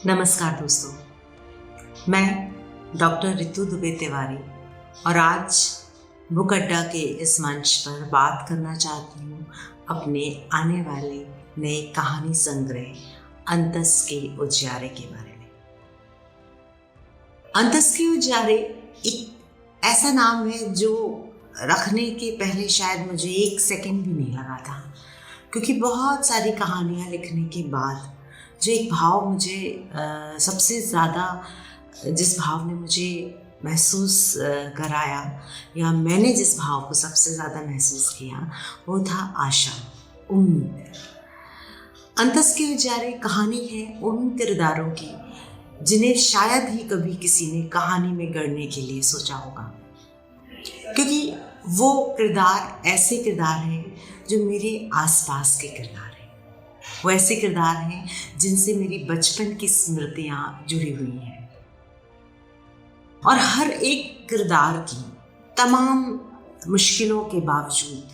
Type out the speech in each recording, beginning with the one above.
नमस्कार दोस्तों, मैं डॉक्टर रितु दुबे तिवारी और आज बुक अड्डा के इस मंच पर बात करना चाहती हूँ अपने आने वाले नए कहानी संग्रह अंतस के उजियारे के बारे में। अंतस के उजियारे एक ऐसा नाम है जो रखने के पहले शायद मुझे एक सेकंड भी नहीं लगा था, क्योंकि बहुत सारी कहानियाँ लिखने के बाद जो एक भाव मुझे सबसे ज़्यादा जिस भाव ने मुझे महसूस कराया या मैंने जिस भाव को सबसे ज़्यादा महसूस किया वो था आशा, उम्मीद। अंतस के उजियारे कहानी है उन किरदारों की जिन्हें शायद ही कभी किसी ने कहानी में गढ़ने के लिए सोचा होगा, क्योंकि वो किरदार ऐसे किरदार हैं जो मेरे आसपास के किरदार हैं। वो ऐसे किरदार हैं जिनसे मेरी बचपन की स्मृतियाँ जुड़ी हुई हैं और हर एक किरदार की तमाम मुश्किलों के बावजूद,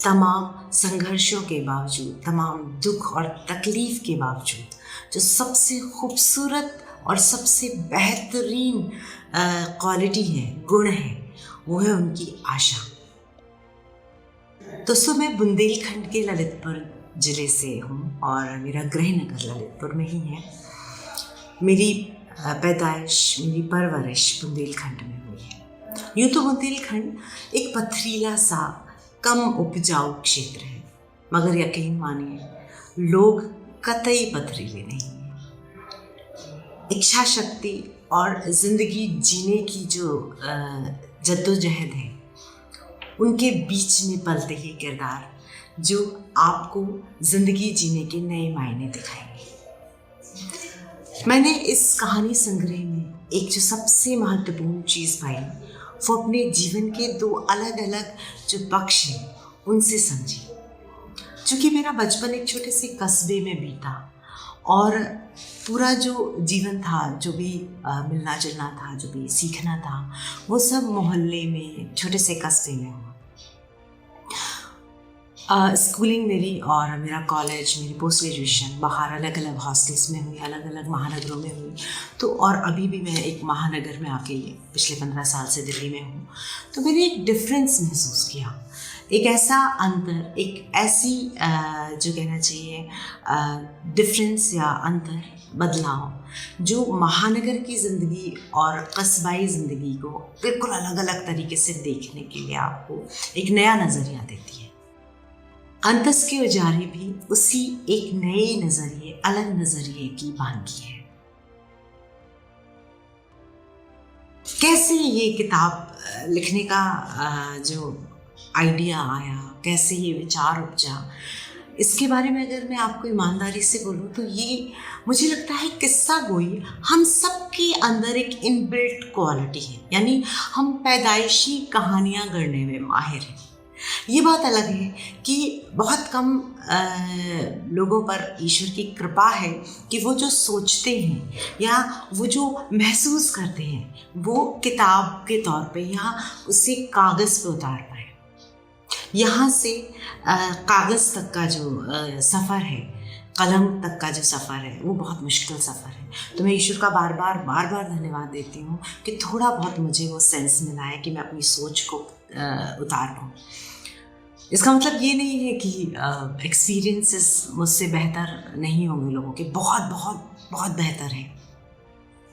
तमाम संघर्षों के बावजूद, तमाम दुख और तकलीफ़ के बावजूद जो सबसे खूबसूरत और सबसे बेहतरीन क्वालिटी है, गुण है, वो है उनकी आशा। दोस्तों, मैं बुंदेलखंड के ललितपुर ज़िले से हूँ और मेरा गृह नगर ललितपुर में ही है। मेरी पैदाइश, मेरी परवरिश बुंदेलखंड में हुई है। यूँ तो बुंदेलखंड एक पथरीला सा कम उपजाऊ क्षेत्र है, मगर यकीन मानिए लोग कतई पथरीले नहीं हैं। इच्छा शक्ति और ज़िंदगी जीने की जो जद्दोजहद है, उनके बीच में पलते ही किरदार जो आपको ज़िंदगी जीने के नए मायने दिखाएंगे। मैंने इस कहानी संग्रह में एक जो सबसे महत्वपूर्ण चीज़ पाई वो अपने जीवन के दो अलग अलग जो पक्ष हैं उनसे समझी। चूँकि मेरा बचपन एक छोटे से कस्बे में बीता और पूरा जो जीवन था, जो भी मिलना जुलना था, जो भी सीखना था, वो सब मोहल्ले में, छोटे से कस्बे में हुआ। स्कूलिंग मेरी और मेरा कॉलेज, मेरी पोस्ट ग्रेजुएशन बाहर अलग अलग हॉस्टल्स में हुई, अलग अलग महानगरों में हुई। तो और अभी भी मैं एक महानगर में आके पिछले 15 साल से दिल्ली में हूँ। तो मैंने एक डिफरेंस महसूस किया, एक ऐसा अंतर, एक ऐसी जो कहना चाहिए डिफरेंस या अंतर, बदलाव जो महानगर की ज़िंदगी और कस्बाई ज़िंदगी को बिल्कुल अलग अलग तरीके से देखने के लिए आपको एक नया नज़रिया देती है। अंतस के उजियारे भी उसी एक नए नज़रिए, अलग नज़रिए की बानगी है। कैसे ये किताब लिखने का जो आइडिया आया, कैसे ये विचार उपजा, इसके बारे में अगर मैं आपको ईमानदारी से बोलूँ तो ये मुझे लगता है किस्सा गोई हम सबके अंदर एक इनबिल्ट क्वालिटी है, यानी हम पैदाइशी कहानियाँ गढ़ने में माहिर हैं। ये बात अलग है कि बहुत कम लोगों पर ईश्वर की कृपा है कि वो जो सोचते हैं या वो जो महसूस करते हैं वो किताब के तौर पे या उसे कागज़ पे उतार पाए। यहाँ से कागज़ तक का जो सफ़र है, कलम तक का जो सफ़र है, वो बहुत मुश्किल सफ़र है। तो मैं ईश्वर का बार बार धन्यवाद देती हूँ कि थोड़ा बहुत मुझे वो सेंस मिला है कि मैं अपनी सोच को उतार पाऊँ। इसका मतलब ये नहीं है कि एक्सपीरियंसेस मुझसे बेहतर नहीं होंगे लोगों के, बहुत बेहतर है।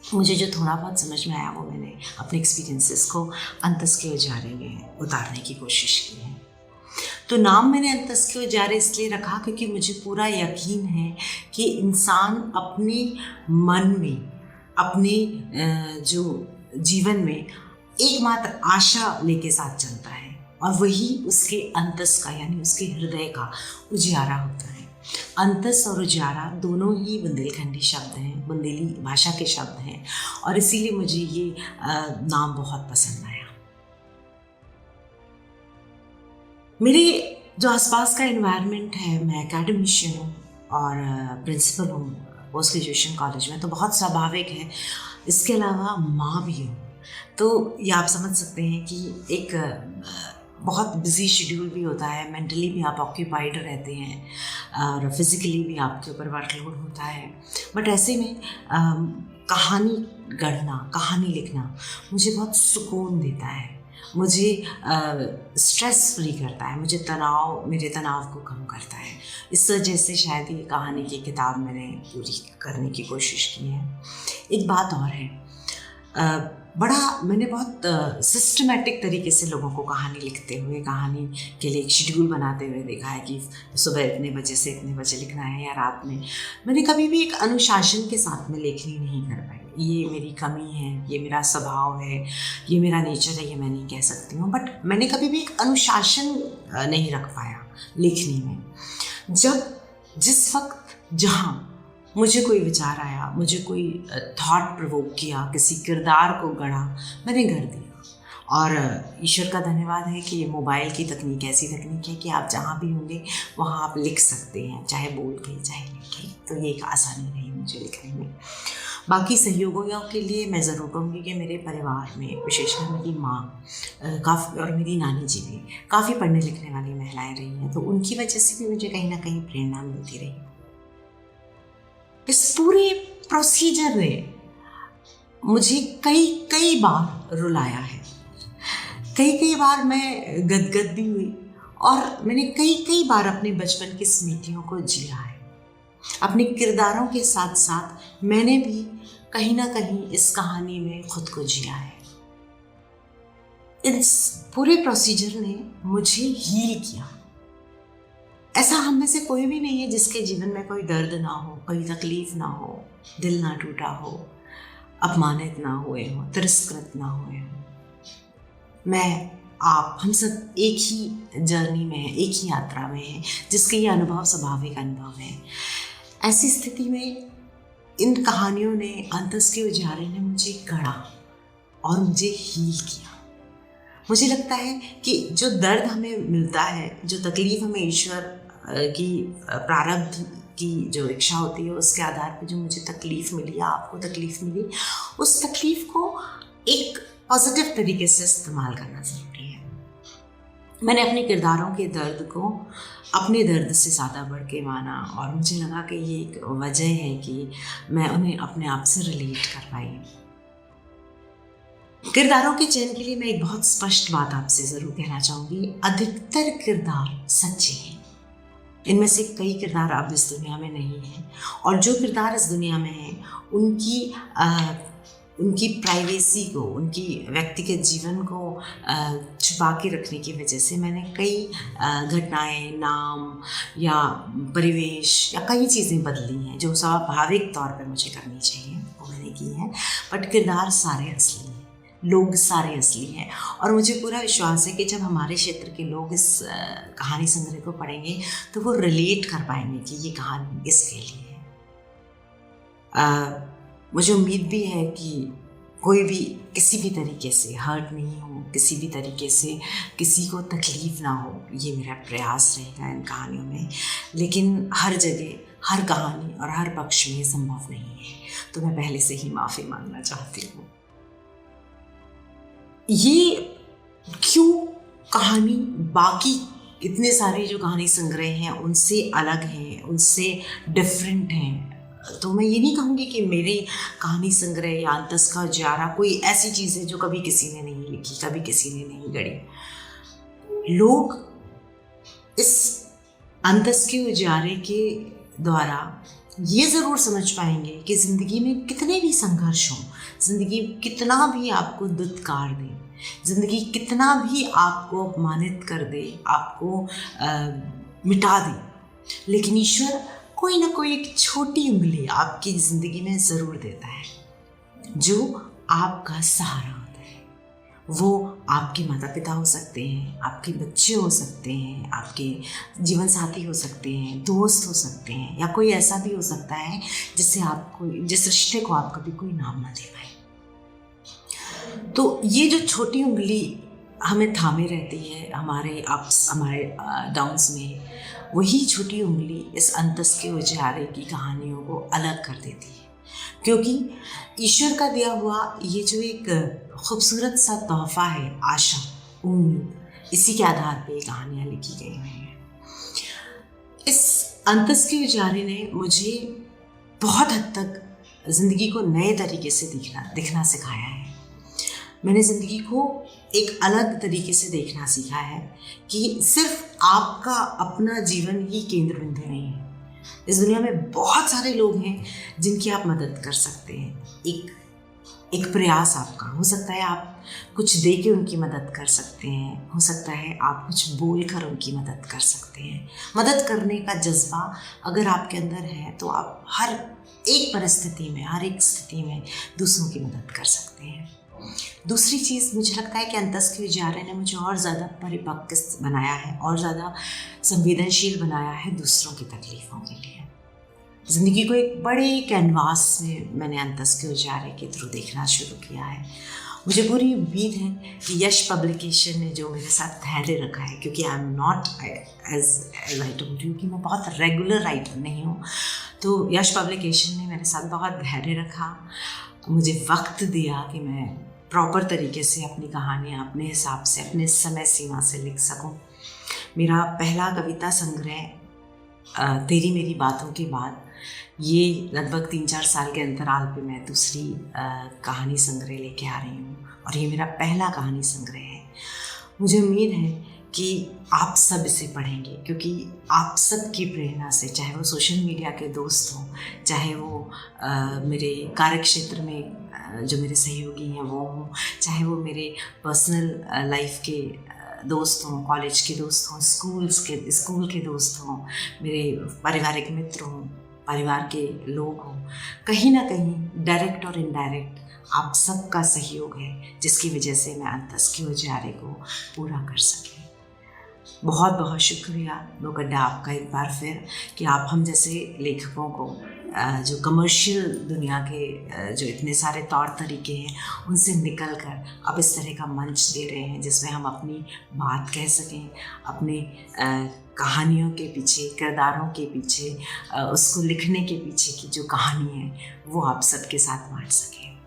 मुझे जो थोड़ा बहुत समझ में आया वो मैंने अपने एक्सपीरियंसेस को अंतस के उजियारे में उतारने की कोशिश की है। तो नाम मैंने अंतस के उजियारे इसलिए रखा क्योंकि मुझे पूरा यकीन है कि इंसान अपने मन में, अपने जो जीवन में एकमात्र आशा लेके साथ चलता है और वही उसके अंतस का, यानी उसके हृदय का उजियारा होता है। अंतस और उजियारा दोनों ही बुंदेलखंडी शब्द हैं, बुंदेली भाषा के शब्द हैं और इसीलिए मुझे ये नाम बहुत पसंद आया। मेरे जो आसपास का एनवायरनमेंट है, मैं एकेडमिशियन हूँ और प्रिंसिपल हूँ पोस्ट ग्रेजुएशन कॉलेज में, तो बहुत स्वाभाविक है। इसके अलावा माँ भी हूँ, तो ये आप समझ सकते हैं कि एक बहुत बिजी शेड्यूल भी होता है, मेंटली भी आप ऑक्यूपाइड रहते हैं और फिज़िकली भी आपके ऊपर वर्कलोड होता है। बट ऐसे में कहानी गढ़ना, कहानी लिखना मुझे बहुत सुकून देता है, मुझे स्ट्रेस फ्री करता है, मेरे तनाव को कम करता है। इस वजह से शायद ये कहानी की किताब मैंने पूरी करने की कोशिश की है। एक बात और है, मैंने बहुत सिस्टमेटिक तरीके से लोगों को कहानी लिखते हुए, कहानी के लिए एक शेड्यूल बनाते हुए देखा है कि सुबह इतने बजे से इतने बजे लिखना है या रात में। मैंने कभी भी एक अनुशासन के साथ में लेखनी नहीं कर पाई। ये मेरी कमी है, ये मेरा स्वभाव है, ये मेरा नेचर है, ये मैं नहीं कह सकती हूँ। बट मैंने कभी भी एक अनुशासन नहीं रख पाया लेखनी में। जिस वक्त जहाँ मुझे कोई विचार आया, मुझे कोई थॉट प्रोवोक किया, किसी किरदार को गढ़ा, मैंने गढ़ दिया। और ईश्वर का धन्यवाद है कि ये मोबाइल की तकनीक ऐसी तकनीक है कि आप जहाँ भी होंगे वहाँ आप लिख सकते हैं, चाहे बोल के चाहे लिख के। तो ये एक आसानी रही मुझे लिखने में। बाकी सहयोगियों के लिए मैं ज़रूर कहूँगी कि मेरे परिवार में विशेषकर मेरी माँ काफ़ी और मेरी नानी जी भी काफ़ी पढ़ने लिखने वाली महिलाएँ रही हैं, तो उनकी वजह से भी मुझे कहीं ना कहीं प्रेरणा मिलती रही। इस पूरे प्रोसीजर ने मुझे कई बार रुलाया है, कई बार मैं गदगद भी हुई और मैंने कई बार अपने बचपन की स्मृतियों को जिया है। अपने किरदारों के साथ साथ मैंने भी कहीं ना कहीं इस कहानी में खुद को जिया है। इस पूरे प्रोसीजर ने मुझे हील किया। ऐसा हम में से कोई भी नहीं है जिसके जीवन में कोई दर्द ना हो, कोई तकलीफ ना हो, दिल ना टूटा हो, अपमानित ना हुए हो, तिरस्कृत ना हुए हो। मैं, आप, हम सब एक ही जर्नी में हैं, एक ही यात्रा में हैं, जिसके ये अनुभव स्वाभाविक अनुभव है। ऐसी स्थिति में इन कहानियों ने, अंतस के उजारे ने मुझे गढ़ा और मुझे हील किया। मुझे लगता है कि जो दर्द हमें मिलता है, जो तकलीफ हमें ईश्वर की प्रारब्ध की जो इच्छा होती है उसके आधार पर जो मुझे तकलीफ़ मिली या आपको तकलीफ़ मिली, उस तकलीफ़ को एक पॉजिटिव तरीके से इस्तेमाल करना ज़रूरी है। मैंने अपने किरदारों के दर्द को अपने दर्द से ज़्यादा बढ़ के माना और मुझे लगा कि ये एक वजह है कि मैं उन्हें अपने आप से रिलेट कर पाई। किरदारों के चयन के लिए मैं एक बहुत स्पष्ट बात आपसे ज़रूर कहना चाहूँगी। अधिकतर किरदार सच्चे हैं। इनमें से कई किरदार अब इस दुनिया में नहीं हैं और जो किरदार इस दुनिया में हैं उनकी प्राइवेसी को, उनकी व्यक्तिगत जीवन को छुपा के रखने की वजह से मैंने कई घटनाएं, नाम या परिवेश या कई चीज़ें बदली हैं जो स्वाभाविक तौर पर मुझे करनी चाहिए, वो मैंने की है। बट किरदार सारे असली हैं, लोग सारे असली हैं और मुझे पूरा विश्वास है कि जब हमारे क्षेत्र के लोग इस कहानी संग्रह को पढ़ेंगे तो वो रिलेट कर पाएंगे कि ये कहानी इसके लिए है। मुझे उम्मीद भी है कि कोई भी किसी भी तरीके से हर्ट नहीं हो, किसी भी तरीके से किसी को तकलीफ़ ना हो, ये मेरा प्रयास रहेगा इन कहानियों में। लेकिन हर जगह, हर कहानी और हर पक्ष में ये संभव नहीं है, तो मैं पहले से ही माफ़ी मांगना चाहती हूँ। ये क्यों कहानी बाकी इतने सारे जो कहानी संग्रह हैं उनसे अलग हैं, उनसे डिफरेंट हैं, तो मैं ये नहीं कहूँगी कि मेरी कहानी संग्रह या अंतस का उजारा कोई ऐसी चीज़ है जो कभी किसी ने नहीं लिखी, कभी किसी ने नहीं गढ़ी। लोग इस अंतस के उजारे के द्वारा ये ज़रूर समझ पाएंगे कि ज़िंदगी में कितने भी संघर्ष हों, ज़िंदगी कितना भी आपको दुत्कार दे, ज़िंदगी कितना भी आपको अपमानित कर दे, आपको मिटा दे, लेकिन ईश्वर कोई ना कोई एक छोटी उंगली आपकी ज़िंदगी में ज़रूर देता है जो आपका सहारा होता है। वो आपके माता पिता हो सकते हैं, आपके बच्चे हो सकते हैं, आपके जीवन साथी हो सकते हैं, दोस्त हो सकते हैं, या कोई ऐसा भी हो सकता है जिस रिश्ते को आप कभी कोई नाम ना दे पाए। तो ये जो छोटी उंगली हमें थामे रहती है हमारे अप्स, हमारे डाउन्स में, वही छोटी उंगली इस अंतस के उजारे की कहानियों को अलग कर देती है। क्योंकि ईश्वर का दिया हुआ ये जो एक खूबसूरत सा तोहफा है, आशा, उम्मीद, इसी के आधार पे ये कहानियाँ लिखी गई हुई हैं। इस अंतस के उजारे ने मुझे बहुत हद तक ज़िंदगी को नए तरीके से दिखना सिखाया है। मैंने ज़िंदगी को एक अलग तरीके से देखना सीखा है कि सिर्फ आपका अपना जीवन ही केंद्र बिंदु नहीं है। इस दुनिया में बहुत सारे लोग हैं जिनकी आप मदद कर सकते हैं। एक प्रयास आपका हो सकता है, आप कुछ दे के उनकी मदद कर सकते हैं, हो सकता है आप कुछ बोल कर उनकी मदद कर सकते हैं। मदद करने का जज्बा अगर आपके अंदर है तो आप हर एक परिस्थिति में, हर एक स्थिति में दूसरों की मदद कर सकते हैं। दूसरी चीज़, मुझे लगता है कि अंतस के उजारे ने मुझे और ज़्यादा परिपक्व बनाया है, और ज़्यादा संवेदनशील बनाया है दूसरों की तकलीफ़ों के लिए। ज़िंदगी को एक बड़े कैनवास में मैंने अंतस के उजारे के थ्रू देखना शुरू किया है। मुझे पूरी उम्मीद है कि यश पब्लिकेशन ने जो मेरे साथ धैर्य रखा है, क्योंकि I am not as I told you कि मैं बहुत रेगुलर राइटर नहीं हूँ, तो यश पब्लिकेशन ने मेरे साथ बहुत धैर्य रखा, मुझे वक्त दिया कि मैं प्रॉपर तरीके से अपनी कहानियाँ अपने हिसाब से, अपने समय सीमा से लिख सकूँ। मेरा पहला कविता संग्रह तेरी मेरी बातों के बाद, ये लगभग 3-4 साल के अंतराल पे मैं दूसरी कहानी संग्रह लेके आ रही हूँ, और ये मेरा पहला कहानी संग्रह है। मुझे उम्मीद है कि आप सब इसे पढ़ेंगे, क्योंकि आप सब की प्रेरणा से, चाहे वो सोशल मीडिया के दोस्त हों, चाहे वो मेरे कार्यक्षेत्र में जो मेरे सहयोगी हैं वो हों, चाहे वो मेरे पर्सनल लाइफ के दोस्त हों, कॉलेज के दोस्त हों, स्कूल के दोस्त हों, मेरे पारिवारिक मित्र हों, परिवार के लोग हों, कहीं ना कहीं डायरेक्ट और इनडायरेक्ट आप सबका सहयोग है जिसकी वजह से मैं अंतस के उजारे को पूरा कर सकी। बहुत बहुत शुक्रिया लोकड्डा आपका एक बार फिर कि आप हम जैसे लेखकों को जो कमर्शियल दुनिया के जो इतने सारे तौर तरीके हैं उनसे निकल कर अब इस तरह का मंच दे रहे हैं जिसमें हम अपनी बात कह सकें, अपने कहानियों के पीछे, किरदारों के पीछे, उसको लिखने के पीछे की जो कहानी है वो आप सबके साथ बांट सकें।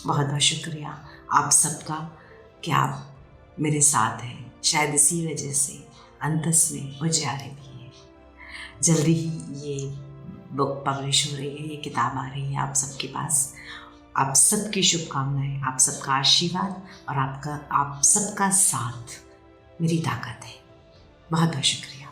बहुत बहुत शुक्रिया आप सबका कि आप मेरे साथ हैं। शायद इसी वजह से अंतस में उजारे भी है। जल्दी ही ये बुक पब्लिश हो रही है, ये किताब आ रही है आप सबके पास। आप सबकी शुभकामनाएं, आप सबका आशीर्वाद और आप सबका साथ मेरी ताकत है। बहुत बहुत शुक्रिया।